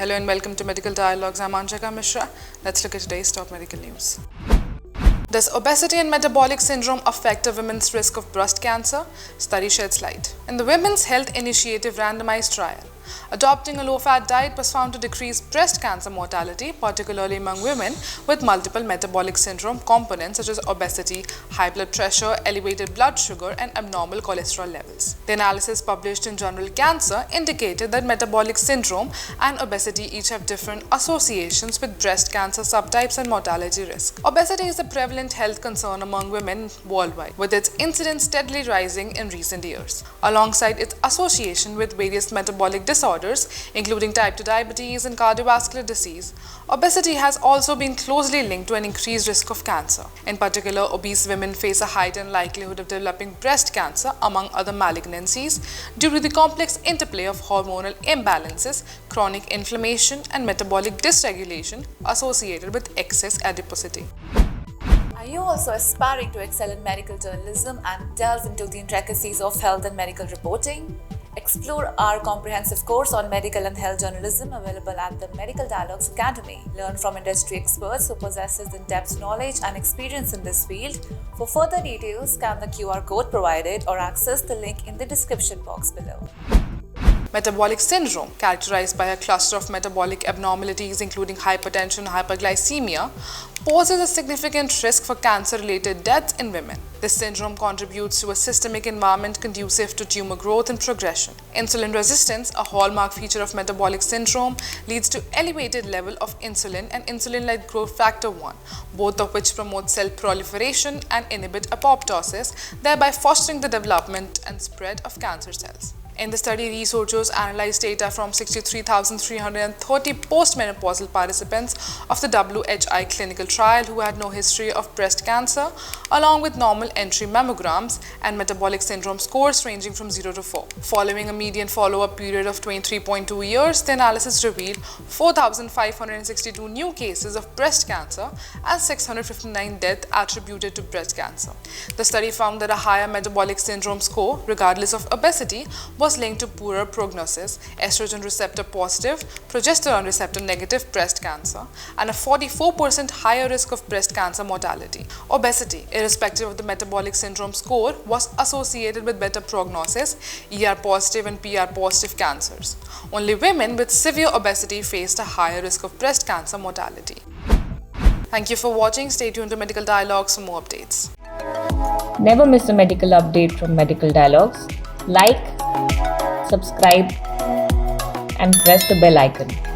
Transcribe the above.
Hello and welcome to Medical Dialogues. I'm Anjaka Mishra. Let's look at today's top medical news. Does obesity and metabolic syndrome affect a woman's risk of breast cancer? Study sheds light. In the Women's Health Initiative randomized trial, adopting a low-fat diet was found to decrease breast cancer mortality, particularly among women with multiple metabolic syndrome components such as obesity, high blood pressure, elevated blood sugar, and abnormal cholesterol levels. The analysis published in journal Cancer indicated that metabolic syndrome and obesity each have different associations with breast cancer subtypes and mortality risk. Obesity is a prevalent health concern among women worldwide, with its incidence steadily rising in recent years. Alongside its association with various metabolic disorders, including type 2 diabetes and cardiovascular disease, obesity has also been closely linked to an increased risk of cancer. In particular, obese women face a heightened likelihood of developing breast cancer, among other malignancies, due to the complex interplay of hormonal imbalances, chronic inflammation, and metabolic dysregulation associated with excess adiposity. Are you also aspiring to excel in medical journalism and delve into the intricacies of health and medical reporting? Explore our comprehensive course on medical and health journalism available at the Medical Dialogues Academy. Learn from industry experts who possesses in-depth knowledge and experience in this field. For further details, scan the QR code provided or access the link in the description box below. Metabolic syndrome, characterized by a cluster of metabolic abnormalities including hypertension and hyperglycemia, poses a significant risk for cancer-related deaths in women. This syndrome contributes to a systemic environment conducive to tumor growth and progression. Insulin resistance, a hallmark feature of metabolic syndrome, leads to elevated level of insulin and insulin-like growth factor 1, both of which promote cell proliferation and inhibit apoptosis, thereby fostering the development and spread of cancer cells. In the study, researchers analyzed data from 63,330 postmenopausal participants of the WHI clinical trial who had no history of breast cancer, along with normal entry mammograms and metabolic syndrome scores ranging from 0 to 4. Following a median follow-up period of 23.2 years, the analysis revealed 4,562 new cases of breast cancer and 659 deaths attributed to breast cancer. The study found that a higher metabolic syndrome score, regardless of obesity, was linked to poorer prognosis, estrogen receptor positive, progesterone receptor negative breast cancer, and a 44% higher risk of breast cancer mortality. Obesity, irrespective of the metabolic syndrome score, was associated with better prognosis, ER positive and PR positive cancers. Only women with severe obesity faced a higher risk of breast cancer mortality. Thank you for watching. Stay tuned to Medical Dialogues for more updates. Never miss a medical update from Medical Dialogues. Like, subscribe, and press the bell icon.